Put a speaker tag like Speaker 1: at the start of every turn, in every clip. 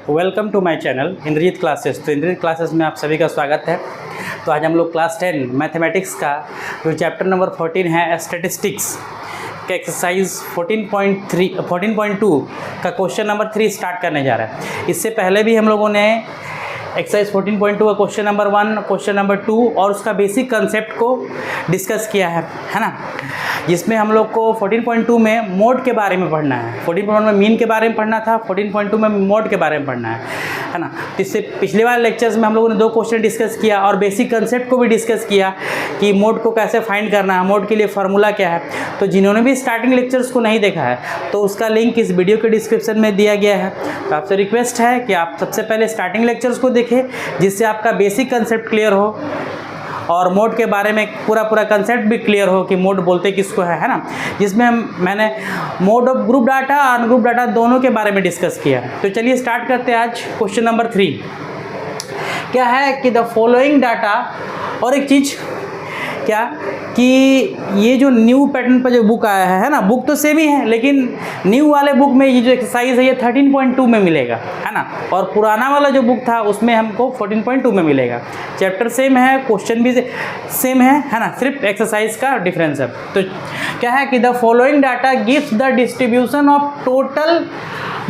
Speaker 1: Welcome to my channel Indrajit classes. तो Indrajit classes में आप सभी का स्वागत है। तो आज हम लोग क्लास 10 मैथमेटिक्स का जो चैप्टर नंबर 14 है स्टैटिस्टिक्स का एक्सरसाइज 14.2 का क्वेश्चन नंबर 3 स्टार्ट करने जा रहा है। इससे पहले भी हम लोगों ने एक्सरसाइज 14.2 का क्वेश्चन नंबर 1, क्वेश्चन नंबर 2 और उसका बेसिक कंसेप्ट को डिस्कस किया है ना, जिसमें हम लोग को 14.2 में मोड के बारे में पढ़ना है, 14.1 में मीन के बारे में पढ़ना था, 14.2 में मोड के बारे में पढ़ना है ना। इससे पिछले वाले लेक्चर्स में हम लोगों ने 2 क्वेश्चन डिस्कस किया और बेसिक कंसेप्ट को भी डिस्कस किया कि मोड को कैसे फाइंड करना है, मोड के लिए फार्मूला क्या है। तो जिन्होंने भी स्टार्टिंग लेक्चर्स को नहीं देखा है तो उसका लिंक इस वीडियो के डिस्क्रिप्शन में दिया गया है। तो आपसे रिक्वेस्ट है कि आप सबसे पहले स्टार्टिंग लेक्चर्स को देखें जिससे आपका बेसिक कंसेप्ट क्लियर हो और मोड के बारे में पूरा कंसेप्ट भी क्लियर हो कि मोड बोलते किसको है ना। जिसमें मैंने मोड ऑफ ग्रुप डाटा और अनग्रुप डाटा दोनों के बारे में डिस्कस किया। तो चलिए स्टार्ट करते हैं। आज क्वेश्चन नंबर 3 क्या है कि द फॉलोइंग डाटा, और एक चीज़ क्या कि ये जो न्यू पैटर्न पर जो बुक आया है ना, बुक तो सेम ही है लेकिन न्यू वाले बुक में ये जो एक्सरसाइज है ये 13.2 में मिलेगा है ना, और पुराना वाला जो बुक था उसमें हमको 14.2 में मिलेगा। चैप्टर सेम है, क्वेश्चन भी सेम है ना, सिर्फ एक्सरसाइज का डिफरेंस है। तो क्या है कि the following data gives the distribution of total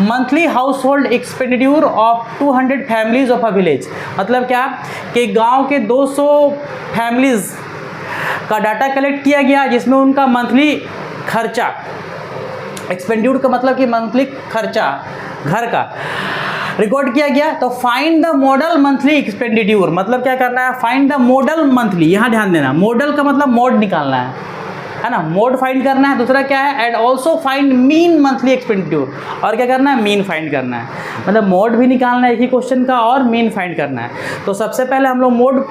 Speaker 1: monthly house hold expenditure of 200 families of a village. मतलब क्या कि गांव के 200 फैमिलीज का डाटा कलेक्ट किया गया जिसमें उनका मंथली खर्चा, एक्सपेंडिचर का मतलब कि मंथली खर्चा घर का रिकॉर्ड किया गया। तो find the model monthly expenditure, मतलब क्या करना है, फाइंड द मॉडल मंथली। यहाँ ध्यान देना, मॉडल का मतलब मोड निकालना है ना, मोड फाइंड करना है। दूसरा क्या है, and also find mean monthly expenditure, और क्या करना है, मीन फाइंड करना है। मतलब मोड भी निकालना है एक ही क्वेश्चन का और मीन फाइंड करना है। तो सबसे पहले हम लोग मोड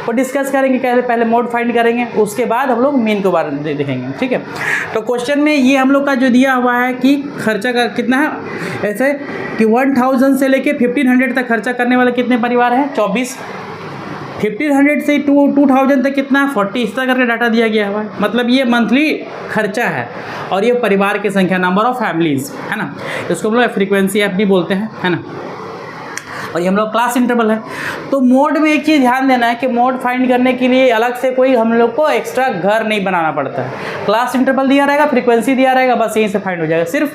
Speaker 1: को डिस्कस करेंगे, पहले मोड फाइंड करेंगे, उसके बाद हम लोग मीन के बारे में देखेंगे, ठीक है। तो क्वेश्चन में ये हम लोग का जो दिया हुआ है कि खर्चा का कितना है, ऐसे कि 1000 से लेके 1500 तक खर्चा करने वाले कितने परिवार हैं, 24। 1500 से 2000 तक कितना है, 40। इस तरह करके डाटा दिया गया हुआ है। मतलब ये मंथली खर्चा है और ये परिवार की संख्या, नंबर ऑफ फैमिलीज है ना। इसको हम लोग फ्रीक्वेंसी एफ भी बोलते हैं है ना, और ये हम लोग क्लास इंटरवल है। तो मोड में एक चीज़ ध्यान देना है कि मोड फाइंड करने के लिए अलग से कोई हम लोग को एक्स्ट्रा घर नहीं बनाना पड़ता है। क्लास इंटरवल दिया रहेगा, फ्रीक्वेंसी दिया रहेगा, बस यहीं से फाइंड हो जाएगा। सिर्फ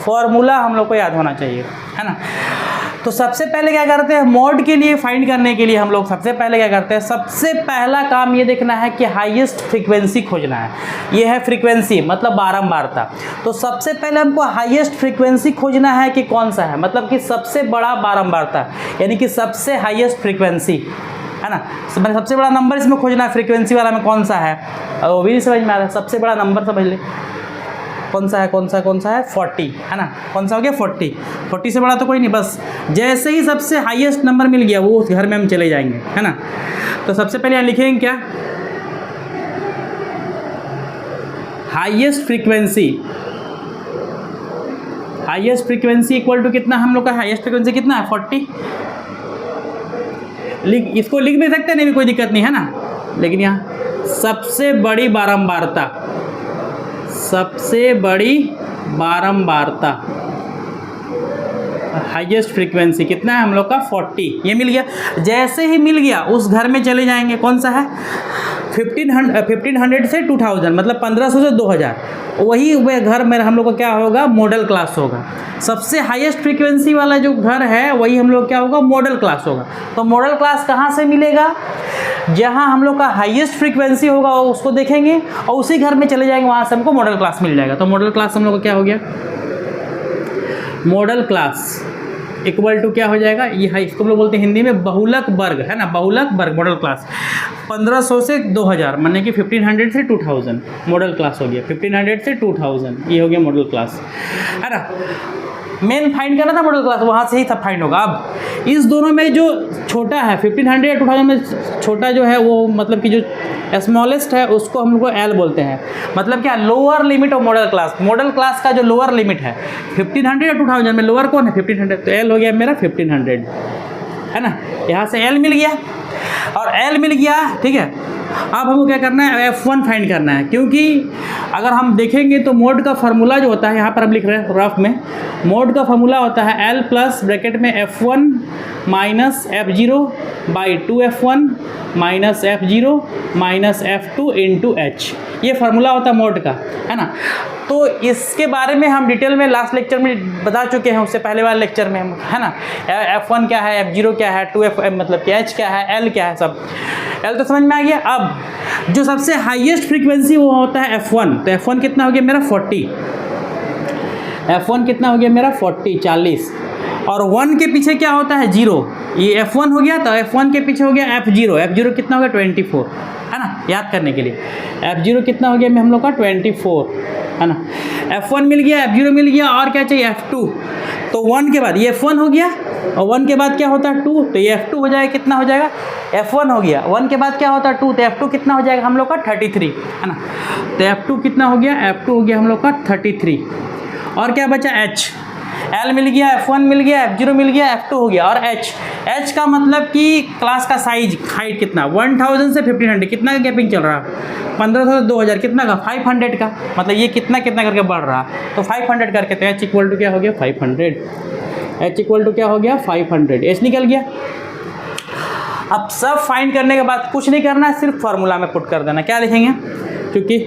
Speaker 1: फॉर्मूला हम लोग को याद होना चाहिए है ना। तो सबसे पहले क्या करते हैं, मोड के लिए फाइंड करने के लिए हम लोग सबसे पहले क्या करते हैं, सबसे पहला काम ये देखना है कि हाईएस्ट फ्रीक्वेंसी खोजना है। ये है फ्रीक्वेंसी, मतलब बारंबारता। तो सबसे पहले हमको हाईएस्ट फ्रीक्वेंसी खोजना है कि कौन सा है, मतलब कि सबसे बड़ा बारंबारता, यानी कि सबसे हाईएस्ट फ्रीक्वेंसी है ना। सबसे बड़ा नंबर इसमें खोजना है, फ्रीक्वेंसी वाला में कौन सा है, और वो भी नहीं समझ में आ रहा है। सबसे बड़ा नंबर समझ ले कौन सा है, 40 है ना। कौन सा हो गया, 40 से बड़ा तो कोई नहीं। बस जैसे ही सबसे हाईएस्ट नंबर मिल गया वो उस घर में हम चले जाएंगे है ना। तो सबसे पहले यहाँ लिखेंगे क्या, हाईएस्ट फ्रीक्वेंसी इक्वल टू कितना, हम लोग का हाईएस्ट फ्रीक्वेंसी कितना है, 40। इसको लिख भी सकते हैं, नहीं भी कोई दिक्कत नहीं है ना। लेकिन यहाँ सबसे बड़ी बारंबारता हाईएस्ट फ्रीक्वेंसी कितना है हम लोग का, 40। ये मिल गया। जैसे ही मिल गया उस घर में चले जाएंगे, कौन सा है, 1500 से 2000, मतलब 1500 से 2000। वही वह घर में हम लोग का क्या होगा, मॉडल क्लास होगा। सबसे हाईएस्ट फ्रीक्वेंसी वाला जो घर है वही हम लोग क्या होगा, मॉडल क्लास होगा। तो मॉडल क्लास कहाँ से मिलेगा, जहाँ हम लोग का हाईएस्ट फ्रीक्वेंसी होगा उसको देखेंगे और उसी घर में चले जाएंगे, वहाँ से हमको मॉडल क्लास मिल जाएगा। तो मॉडल क्लास हम लोग का क्या हो गया, मॉडल क्लास इक्वल टू क्या हो जाएगा, ये इसको हम लोग बोलते हैं हिंदी में बहुलक वर्ग है ना, बहुलक वर्ग मॉडल क्लास। 1500 से 2000 माने कि 1500 से 2000 मॉडल क्लास हो गया। 1500 से 2000 ये हो गया मॉडल क्लास है ना। मेन फाइंड करना था मॉडल क्लास, वहाँ से ही सब फाइंड होगा। अब इस दोनों में जो छोटा है 1500 या 2000 में छोटा जो है वो मतलब कि जो स्मॉलेस्ट है उसको हम लोग को एल बोलते हैं। मतलब क्या, lower limit of model class. Model class का जो लोअर लिमिट है 1500 या 2000 में लोअर कौन है, 1500। तो एल हो गया मेरा 1500 है ना। यहाँ से एल मिल गया और एल मिल गया, ठीक है। अब हमको क्या करना है, F1 फाइंड करना है, क्योंकि अगर हम देखेंगे तो मोड का फार्मूला जो होता है, यहाँ पर हम लिख रहे हैं रफ में, मोड का फार्मूला होता है L प्लस ब्रैकेट में F1 minus F0 by 2F1 minus F0 minus F2 into H। ये फार्मूला होता है मोड का, है ना। तो इसके बारे में हम डिटेल में लास्ट लेक्चर में बता चुके हैं, उससे पहले वाले लेक्चर में, है ना। F1 क्या है, F0 क्या है, 2F मतलब कि H क्या है, L क्या है, सब L तो समझ में आ गया। अब जो सबसे हाईएस्ट फ्रीक्वेंसी वो होता है F1। तो F1 कितना हो गया मेरा 40, F1 कितना हो गया मेरा 40, और 1 के पीछे क्या होता है 0। ये F1 हो गया, तो F1 के पीछे हो गया F0, F0 कितना हो गया 24, है ना, याद करने के लिए। F0 कितना हो गया में हम लोग का 24, है ना। F1 मिल गया, F0 मिल गया, और क्या चाहिए F2। तो 1 के बाद ये F1 हो गया, और 1 के बाद क्या होता है 2, तो ये F2 हो जाएगा, कितना हो जाएगा F1 हो गया, 1 के बाद क्या होता है 2, तो F2 कितना हो जाएगा हम लोग का 33, है ना। तो F2 कितना हो गया, F2 हो गया हम लोग का 33, और क्या बचा H, L मिल गया, F1 मिल गया, F0 मिल गया, F2 हो गया, और H का मतलब कि क्लास का साइज हाइट कितना, 1000 से 1500 कितना का गैपिंग चल रहा है, 1500 से 2000 कितना का 500 का, मतलब ये कितना करके बढ़ रहा है, तो 500 करके, तो H इक्वल टू क्या हो गया 500, H इक्वल टू क्या हो गया 500, H निकल गया। अब सब फाइंड करने के बाद कुछ नहीं करना है, सिर्फ फार्मूला में पुट कर देना। क्या लिखेंगे, क्योंकि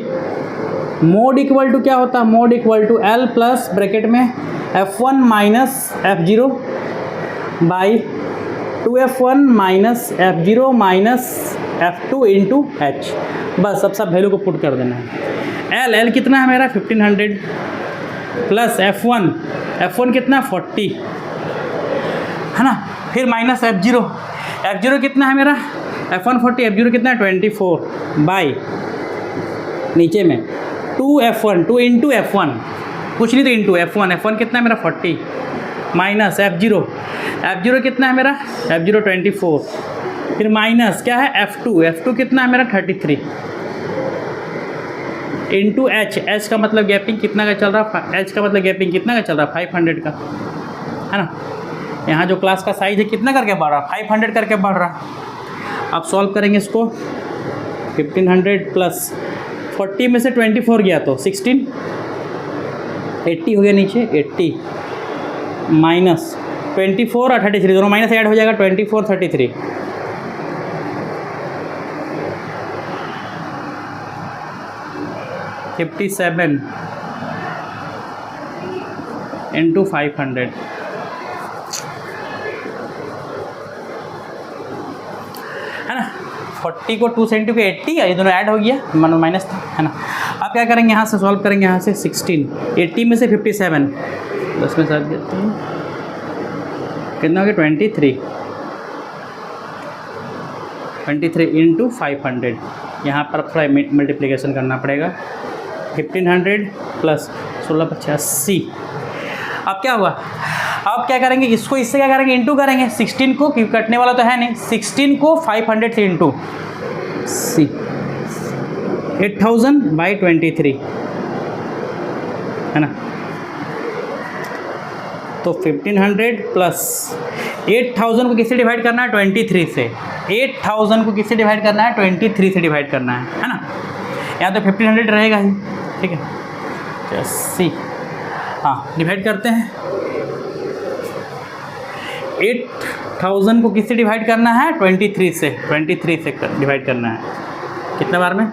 Speaker 1: मोड इक्वल टू क्या होता है, mode equal to L plus bracket में F1 minus F0 by 2F1 minus F0 minus F2 into H। बस अब सब वैल्यू को पुट कर देना है। L कितना है मेरा 1500 प्लस F1 कितना 40, है ना, फिर माइनस F0 कितना है मेरा F1 40, F0 कितना है 24 बाई नीचे में 2F1 2 इंटू F1, कुछ नहीं तो इंटू F1 कितना है मेरा 40 माइनस F0 कितना है मेरा F0 24, फिर माइनस क्या है F2 कितना है मेरा 33 इंटू H का मतलब गैपिंग कितना का चल रहा है, H का मतलब गैपिंग कितना का चल रहा है 500 का, है ना। यहाँ जो क्लास का साइज है कितना करके बढ़ रहा है 500 करके बढ़ रहा। अब सॉल्व करेंगे इसको, 1500 प्लस 40 में से 24 गया तो 16, 80 हो गया नीचे 80 माइनस 24 और 33 दोनों माइनस ऐड हो जाएगा 24 33, $57 इंटू 500, है ना। 40 को 2 सेंटी को 80, ये दोनों ऐड हो गया, माइनस था, है ना। अब क्या करेंगे, यहाँ से सॉल्व करेंगे, यहाँ से 16, 80 में से 57 10 में 7 कितना हो गया 23 इंटू 500। यहाँ पर थोड़ा मल्टीप्लिकेशन करना पड़ेगा, 1500 प्लस 16 85। अब क्या हुआ, अब क्या करेंगे, इसको इससे क्या करेंगे इंटू करेंगे, 16 को, क्योंकि कटने वाला तो है नहीं, 16 को 500 से इंटू 8000 बाई 23, है ना। तो 1500 प्लस 8000 को किससे डिवाइड करना है 23 से, 8000 को किससे डिवाइड करना है 23 से डिवाइड करना है ना। यहाँ तो 1500 रहेगा ही, ठीक है। 80, हाँ डिवाइड करते हैं, 8000 को किससे डिवाइड करना है 23 से डिवाइड करना है, कितने बार में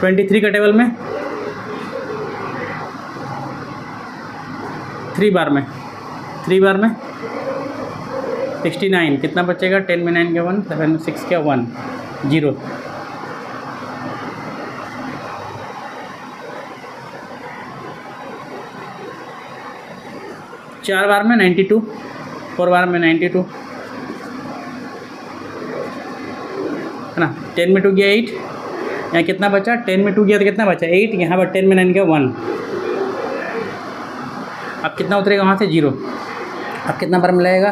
Speaker 1: 23 का टेबल में 3 बार में 69, कितना बचेगा 10 में 9 का 1, 7 में 6 का 1 0, चार बार में 92, 4 बार में 92, है ना। 10 में 2 गया 8, यहाँ कितना बचा 10 में 2 गया तो कितना बचा 8, यहाँ पर 10 में 9 गया 1, अब कितना उतरेगा वहाँ से 0, अब कितना बार मिलाएगा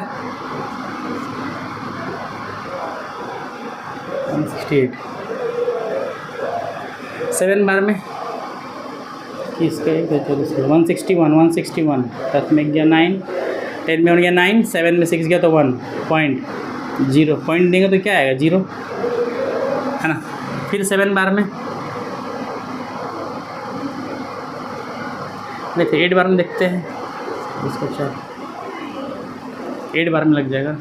Speaker 1: 168, 7 बार में इसका 161, 10 में गया 9, 10 में हो गया 9, 7 में 6 गया तो 1 पॉइंट जीरो पॉइंट देंगे तो क्या आएगा, जीरो, है ना। फिर 7 बार में, नहीं फिर 8 बार में देखते हैं इसको, अच्छा 8 बार में लग जाएगा,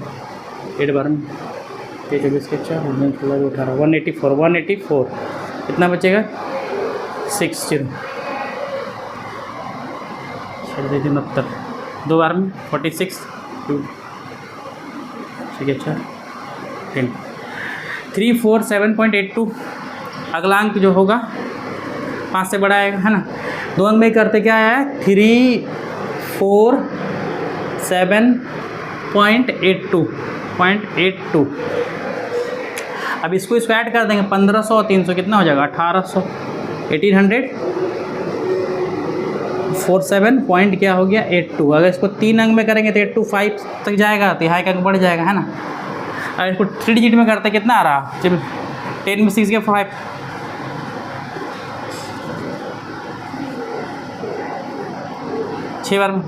Speaker 1: 8 बार में 24 के 4 18 184 कितना बचेगा, 60 69 2 बार में 46 2 ठीक है, अच्छा 10 347.82 अगला अंक जो होगा 5 से बड़ा आएगा, है ना। 2 अंक में करते क्या है, 347.82 अब इसको ऐड कर देंगे, 1500 और 300 कितना हो जाएगा, 1800 1800 47 पॉइंट क्या हो गया, 82। अगर इसको 3 अंक में करेंगे तो 825 तक जाएगा, तो यहाँ एक अंक बढ़ जाएगा, है ना। अगर इसको 3 डिजिट में करते कितना आ रहा, 10 में 6 के 5 6 बार में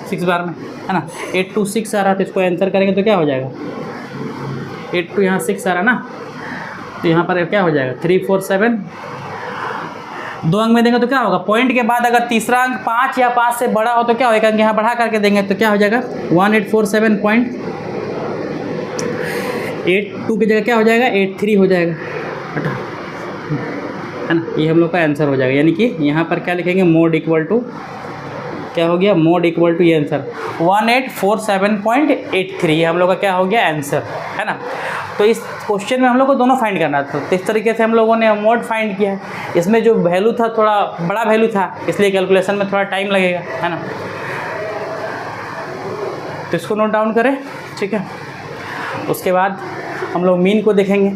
Speaker 1: 6 बार में, है ना। 826 आ रहा, तो इसको आंसर करेंगे तो क्या हो जाएगा, 82 यहाँ 6 आ रहा ना, तो यहाँ पर क्या हो जाएगा 347। 2 अंक में देंगे तो क्या होगा, पॉइंट के बाद अगर तीसरा अंक 5 या 5 से बड़ा हो तो क्या हो, एक अंक यहाँ बढ़ा करके देंगे तो क्या हो जाएगा 1847.82 की जगह क्या हो जाएगा 83 हो जाएगा, है ना। ये हम लोग का आंसर हो जाएगा, यानी कि यहाँ पर क्या लिखेंगे, मोड इक्वल टू क्या हो गया, मोड इक्वल टू ये आंसर 1847.83 हम लोग का क्या हो गया आंसर, है ना। तो इस क्वेश्चन में हम लोग को दोनों फाइंड करना था, तो इस तरीके से हम लोगों ने मोड फाइंड किया है। इसमें जो वैल्यू था थोड़ा बड़ा वैल्यू था, इसलिए कैलकुलेशन में थोड़ा टाइम लगेगा, है ना। तो इसको नोट डाउन करें, ठीक है। उसके बाद हम लोग मीन को देखेंगे।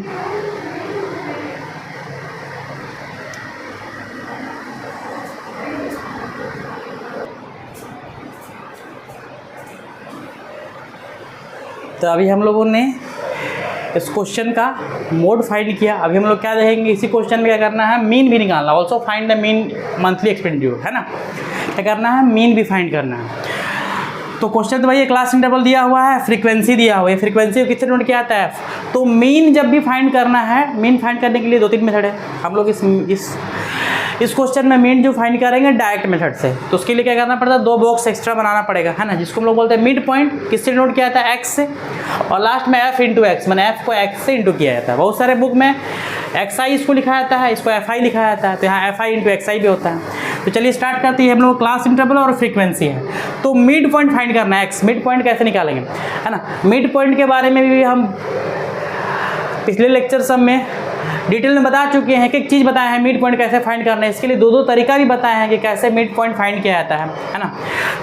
Speaker 1: तो अभी हम लोगों ने इस क्वेश्चन का मोड फाइंड किया। अभी हम लोग क्या देखेंगे, इसी क्वेश्चन में क्या करना है, मीन भी निकालना, also find the mean monthly expenditure, है ना। क्या करना है, मीन भी फाइंड करना है। तो क्वेश्चन तो भाई ये क्लास इंटरवल दिया हुआ है, फ्रीक्वेंसी दिया हुआ है, फ्रीक्वेंसी किससे नोट किया जाता है, तो मीन जब भी फाइंड करना है, मीन फाइंड करने के लिए 2-3 मेथड है। हम लोग इस क्वेश्चन में मीन जो फाइंड करेंगे डायरेक्ट मेथड से, तो उसके लिए क्या करना पड़ता है, 2 बॉक्स एक्स्ट्रा बनाना पड़ेगा, है ना, जिसको हम लोग बोलते हैं मिड पॉइंट। किससे नोट किया जाता है, एक्स से, और लास्ट में एफ इंटू एक्स, मैंने एफ को एक्स से इंटू किया जाता है। बहुत सारे बुक में एक्स आई इसको लिखा जाता है, इसको एफ आई लिखा जाता है, तो यहाँ एफ आई इंटू एक्स आई भी होता है। तो चलिए स्टार्ट करते हैं। हम लोग क्लास इंटरवल और फ्रीक्वेंसी है, तो मिड पॉइंट फाइंड करना है, एक्स मिड पॉइंट कैसे निकालेंगे, है ना। मिड पॉइंट के बारे में भी हम पिछले लेक्चर सब में डिटेल में बता चुके हैं, एक चीज़ बताया है मिड पॉइंट कैसे फाइंड करना है। इसके लिए 2 तरीका भी बताया है कि कैसे मिड पॉइंट फाइंड किया जाता है ना।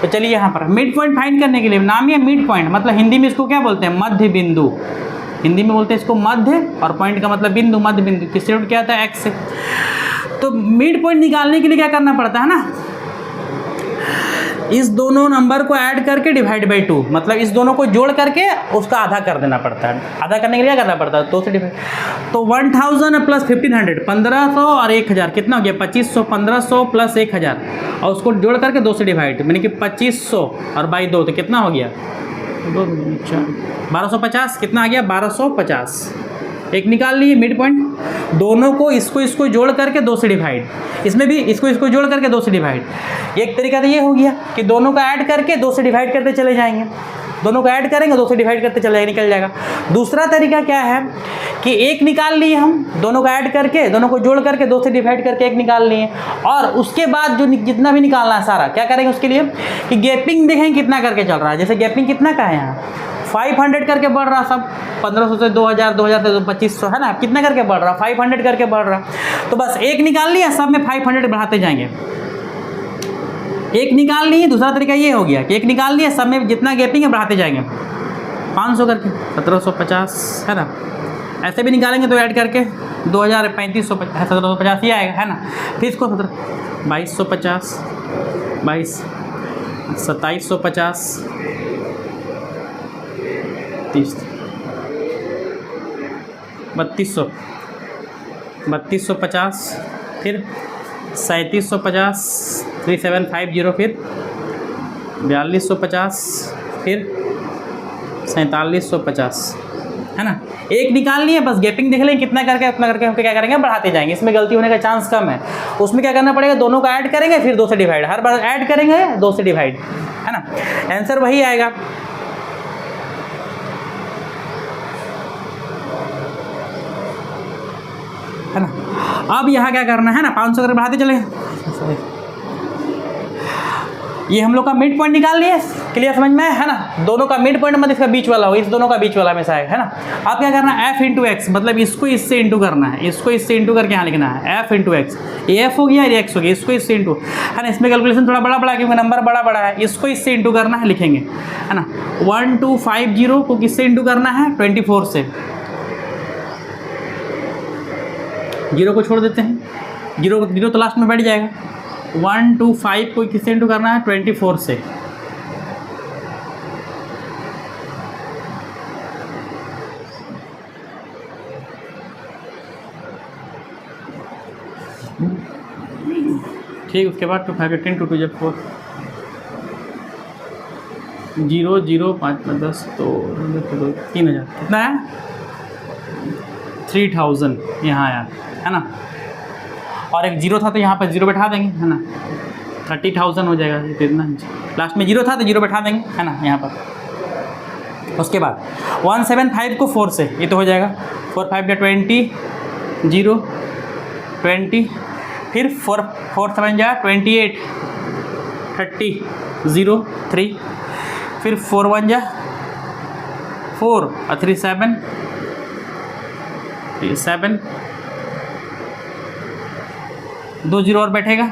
Speaker 1: तो चलिए यहाँ पर मिड पॉइंट फाइंड करने के लिए नाम ही है मिड पॉइंट, मतलब हिंदी में इसको क्या बोलते हैं, मध्य बिंदु। हिंदी में बोलते हैं इसको मध्य, और पॉइंट का मतलब बिंदु, मध्य बिंदु। किससे नोट किया जाता है, एक्स से। तो मिड पॉइंट निकालने के लिए क्या करना पड़ता है ना, इस दोनों नंबर को ऐड करके डिवाइड बाई 2, मतलब इस दोनों को जोड़ करके उसका आधा कर देना पड़ता है। आधा करने के लिए क्या करना पड़ता है, 2 से डिवाइड। तो 1000 प्लस 1500, 1500 और 1000 कितना हो गया, 2500। 1500 प्लस 1000 और उसको जोड़ करके 2 से डिवाइड, यानी कि 2500 और बाई 2 तो कितना हो गया, 1250। कितना आ गया, 1250। एक निकाल लिए मिड पॉइंट। दोनों को इसको जोड़ करके 2 से डिवाइड, इसमें भी इसको जोड़ करके 2 से डिवाइड। एक तरीका तो ये हो गया कि दोनों का ऐड करके 2 से डिवाइड करते चले जाएंगे, दोनों को ऐड करेंगे 2 से डिवाइड करते चले निकल जाएगा। दूसरा तरीका क्या है कि एक निकाल लिए हम, दोनों को ऐड करके, दोनों को जोड़ करके 2 से डिवाइड करके एक निकाल लिए, और उसके बाद जो जितना भी निकालना है सारा क्या करेंगे उसके लिए कि गैपिंग देखेंगे कितना करके चल रहा है। जैसे गैपिंग कितना का है यहाँ 500 करके बढ़ रहा, सब 1500 से 2000, 2000 से 2500, है ना, कितना करके बढ़ रहा, 500 करके बढ़ रहा। तो बस एक निकाल लिया, सब में 500 बढ़ाते जाएंगे। एक निकाल लिए, दूसरा तरीका ये हो गया कि एक निकाल लिया, सब में जितना गैपिंग है बढ़ाते जाएंगे, 500 करके 1750, है ना। ऐसे भी निकालेंगे तो ऐड करके 2000, 3500, 1750 ही आएगा, है ना। फिर इसको 2250, 2750, 3250, फिर 3750, 3750, फिर 4250, फिर 4750, है ना। एक निकालनी है, बस गैपिंग देख लें कितना करके उतना करके हम क्या करेंगे, बढ़ाते जाएंगे। इसमें गलती होने का चांस कम है। उसमें क्या करना पड़ेगा, दोनों का ऐड करेंगे फिर 2 से डिवाइड, हर बार ऐड करेंगे 2 से डिवाइड, है ना। आंसर वही आएगा। है ना। अब यहाँ क्या करना है ना, 500 करके बढ़ाते चले। ये हम लोग का मिड पॉइंट निकाल लिए, क्लियर समझ में है ना। दोनों का मिड पॉइंट मतलब इसका बीच वाला हो, इस दोनों का बीच वाला में से आएगा, है ना। अब क्या करना है, f इंटू एक्स, मतलब इसको इससे इंटू करना है, इसको इससे इंटू करके यहाँ लिखना है f इंटू एक्स। ये f हो गया, ये x हो गया, इसको इससे इंटू, है ना। इसमें कैलकुलेशन थोड़ा बड़ा बड़ा क्योंकि नंबर बड़ा बड़ा है, इसको इससे इंटू करना है, लिखेंगे, है ना। 1250 को किससे इंटू करना है, 24 से। 0 को छोड़ देते हैं, 0 तो लास्ट में बैठ जाएगा। 125 को किससे इंटू करना है, 24 से। ठीक, उसके बाद 2 5 10 2 2 जब 4 0 0 5 5 10 तो 3000 कितना है, 3000 यहाँ आया, है ना। और एक 0 था तो यहाँ पर 0 बैठा देंगे, है ना। 30,000 हो जाएगा, इतना लास्ट में 0 था तो 0 बैठा देंगे, है ना, यहाँ पर। उसके बाद 175 को 4 से, ये तो हो जाएगा। 4 5 या 20 0 20, फिर 4 7 जा 28 30 0 3, फिर 4 1 जा 4 और 3 7 7, 2 0 और बैठेगा,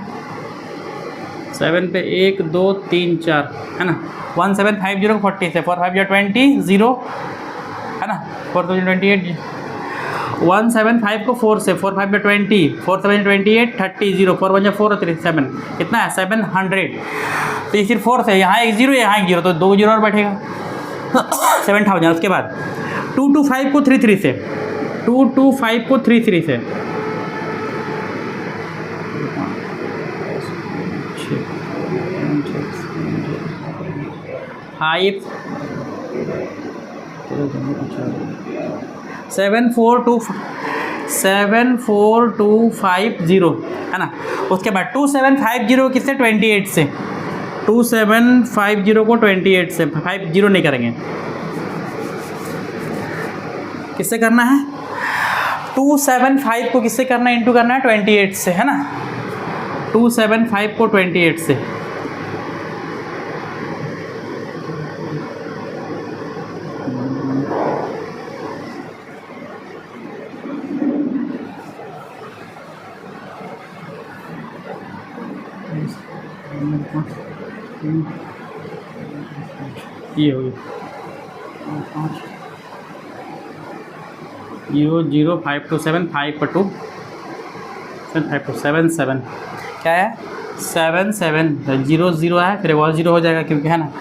Speaker 1: 7 पे 1 2 3 4, है ना। 1750 को 40 से, 4 5 या 20 0, है ना। 4028, 175 को 4 से, 4 5 या 20, 4 7 28 30 0, 4 1 या 4 और 3 7, कितना है 700। तो ये सिर्फ 4 से, यहाँ एक 0 यहाँ एक 0, तो 2 0 और बैठेगा 7000। उसके बाद 225 को 3 3 से, 225 को 3 3 से, 5 74250, है ना। उसके बाद 2750 किससे, 28 से। 2750 को 28 से, 50 नहीं करेंगे, किससे करना है, 275 को किससे करना है, इंटू करना है 28 से, है ना। 275 को 28 से, ये हो गया 0 5 2 7 5 2 7 5 2 7 7, क्या है 7 7 0 0 है, फिर वो 0 हो जाएगा क्योंकि, है ना।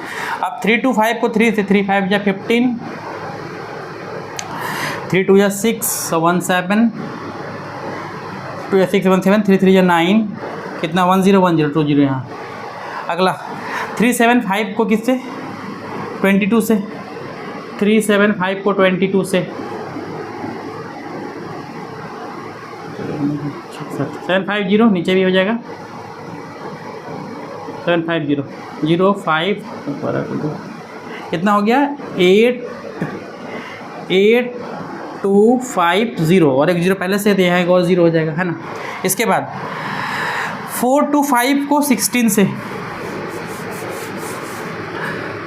Speaker 1: अब 3 2 5 को 3 से, 3 5 या 15, 3 2 या 6 1 7, 2 या 6 1 7, 3 3 या 9, कितना 1 0 1 0 2 0 यहाँ। अगला 375 को किससे, 22 से, 375 को 22 से, 750 नीचे भी हो जाएगा, 750 0 5, कितना हो गया 8250, और एक 0 पहले से, तो यहाँ एक और 0 हो जाएगा, है ना। इसके बाद 425 को 16 से,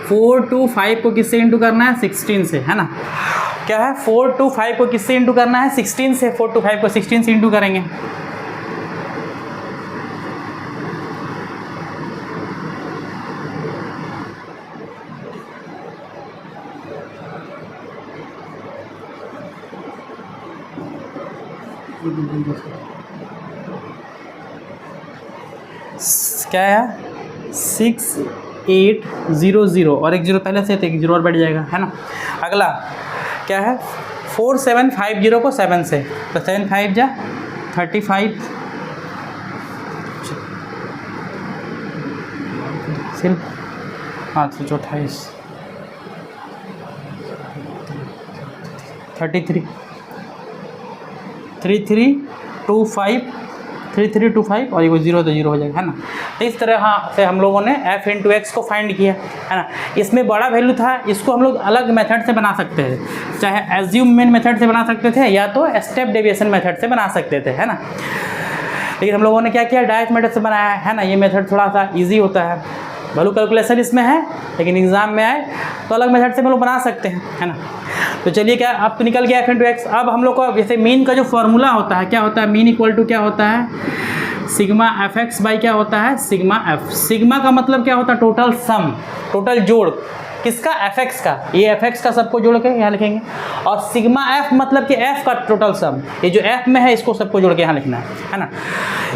Speaker 1: 425 को किससे इंटू करना है, 16 से, है ना। क्या है 425 को किससे इंटू करना है, 16 से। 425 को 16 से इंटू करेंगे, क्या है 6800, और एक 0 पहले से, तो एक 0 और बैठ जाएगा, है ना। अगला क्या है 4750 को 7 से, तो 7 5 जा 35, सिर्फ 5 से 28, 33 3325 3325 और ये 0 तो 0 हो जाएगा, है ना। तो इस तरह से हम लोगों ने f इंटू एक्स को फाइंड किया, है ना। इसमें बड़ा वैल्यू था, इसको हम लोग अलग मेथड से बना सकते थे, चाहे एज्यूम मेन मेथड से बना सकते थे या तो स्टेप डेविएशन मेथड से बना सकते थे, है ना। लेकिन हम लोगों ने क्या किया, डायरेक्ट मेथड से बनाया है ना। ये मेथड थोड़ा सा ईजी होता है, वैल्यू कैलकुलेशन इसमें है, लेकिन एग्जाम में आए तो अलग मेथड से हम लोग बना सकते हैं, है ना। तो चलिए, क्या अब तो निकल गया f इंटू एक्स। अब हम लोग को जैसे मीन का जो फॉर्मूला होता है, क्या होता है, मीन इक्वल टू क्या होता है, सिग्मा एफ एक्स बाई क्या होता है, सिग्मा एफ। सिग्मा का मतलब क्या होता है, टोटल सम, टोटल जोड़, किसका, एफ एक्स का। ये एफ एक्स का सबको जोड़ के यहाँ लिखेंगे, और सिग्मा एफ मतलब कि एफ का टोटल सम, ये जो एफ में है इसको सबको जोड़ के यहाँ लिखना है ना।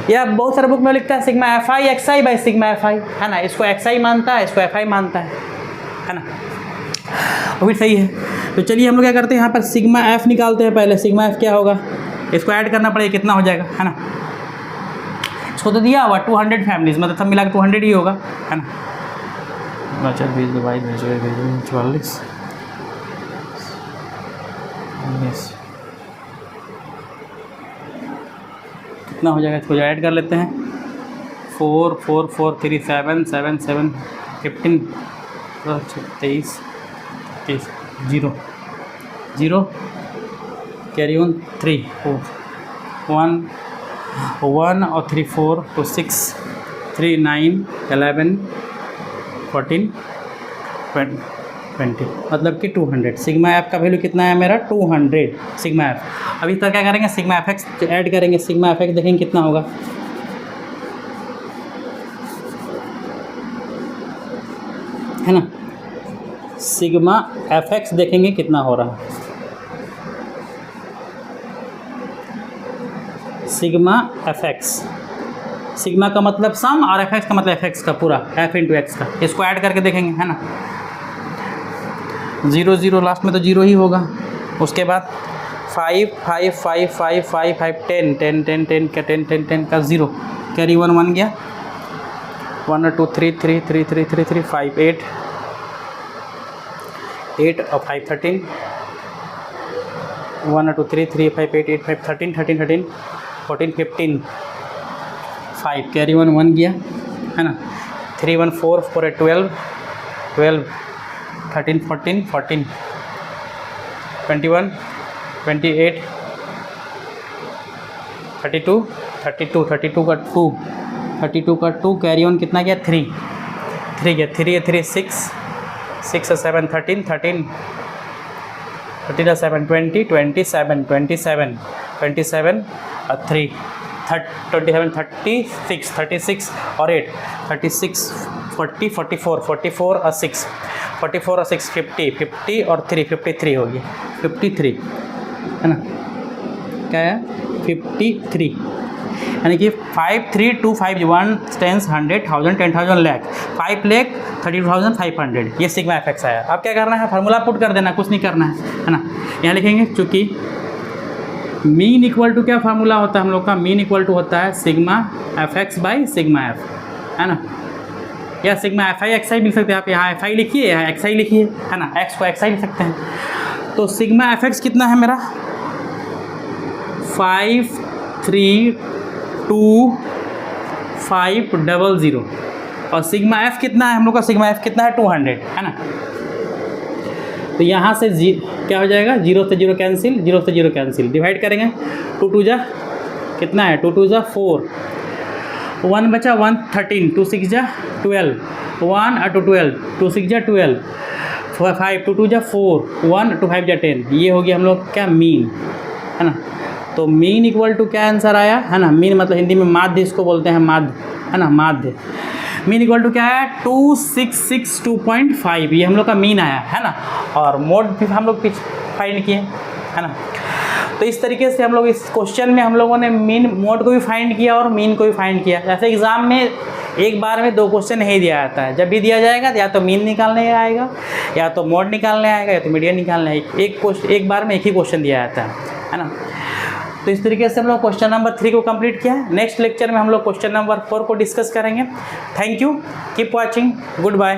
Speaker 1: यह बहुत सारे बुक में लिखता है sigma F I x I by sigma F I, है ना। इसको एक्स आई मानता है, इसको एफ आई मानता है ना। वो भी सही है। तो चलिए हम लोग क्या करते हैं, यहाँ पर सिग्मा एफ निकालते हैं पहले। सिग्मा एफ क्या होगा, इसको ऐड करना पड़ेगा, कितना हो जाएगा, है ना। इसको तो दिया हुआ 200 फैमिलीज, मतलब सब मिला के 200 ही होगा, है ना। 20 डिवाइड 44 कितना हो जाएगा, इसको ऐड कर लेते हैं। 4 4 4 3 7 7 7 15 23 0 0 कैरी ऑन 3 4 1 1 और 3 4 2 6 3 9 11 14 20, मतलब कि 200। सिग्मा एफ का वैल्यू कितना है मेरा, 200 सिग्मा एफ। अभी तक क्या करेंगे, सिग्मा एफ एक्स ऐड करेंगे। सिग्मा एफ एक्स देखेंगे कितना होगा, है ना। सिग्मा एफ एक्स देखेंगे कितना हो रहा है, सिग्मा एफ एक्स। सिग्मा का मतलब सम और एफ एक्स का मतलब एफ एक्स का पूरा, एफ इंटू एक्स का। इसको ऐड करके देखेंगे, है ना। 0 0 लास्ट में तो 0 ही होगा। उसके बाद 5 5 5 5 5 5 10 10 10 10 का 10 10 10 का 0 कैरी 1 1 गया। 1 2 3 3 3 3 3 3 5 8 8 और 5 13 1 2 3 3 5 8 8 5 13 13 13 14 15 5 कैरी 1 1 गया, है ना। 3 1 4 4 8 12 12 13 14 14 21 28 32 32 32 का 2 32 का 2 कैरी ऑन कितना गया, 3 3 गया। 3 3 6 6 7 13 13 13 7 20 27 27 27 और 3 27 36 36 और 8 36 40 44 44 और 6 44 और 6 50 50 और 3 53 होगी 53, है ना। क्या है 53, यानी कि 5325 1 10 100 1000 10,000 लाख 5 लाख 32,500, ये सिग्मा एफ एक्स आया। अब क्या करना है, फार्मूला पुट कर देना, कुछ नहीं करना है ना। यहाँ लिखेंगे चूँकि मीन इक्वल टू क्या फार्मूला होता है हम लोग का, मीन इक्वल टू होता है sigma F x by sigma F, है ना। या सिग्मा एफ आई एक्स आई लिख सकते हैं आप, यहाँ एफ आई लिखिए, यहाँ एक्स आई लिखिए, है ना। एक्स को एक्स आई लिख सकते हैं। तो सिग्मा एफ एक्स कितना है मेरा 532,500 और सिग्मा एफ कितना है हम लोग का, सिग्मा एफ कितना है 200, है ना। तो यहाँ से क्या हो जाएगा, 0 से 0 कैंसिल, 0 से 0 कैंसिल, डिवाइड करेंगे 2 2 जा कितना है 2 2 जा 4, 1 बचा 1 13, 2 6 जा 12, 1 और 2 12, 2 6 जा 12, 5 2 2 जा 4, 1 2 5 जा 10। ये हो गया हम लोग क्या मीन, है ना। तो मीन इक्वल टू क्या आंसर आया, है ना। मीन मतलब हिंदी में माध्य इसको बोलते हैं, माध्य, है ना, माध्य। मीन इक्वल टू क्या है 2662.5, ये हम लोग का मीन आया, है ना। और मोड भी हम लोग फाइंड किए, है ना। तो इस तरीके से हम लोग इस क्वेश्चन में हम लोगों ने मीन मोड को भी फाइंड किया और मीन को भी फाइंड किया। जैसे एग्जाम में एक बार में 2 क्वेश्चन नहीं दिया जाता है, जब भी दिया जाएगा या तो मीन निकालने आएगा या तो मोड निकालने आएगा या तो मीडियन निकालने आएगा। एक बार में एक ही क्वेश्चन दिया जाता है ना। तो इस तरीके से हम लोग क्वेश्चन नंबर 3 को कंप्लीट किया है। नेक्स्ट लेक्चर में हम लोग क्वेश्चन नंबर 4 को डिस्कस करेंगे। Thank you, keep watching, good bye.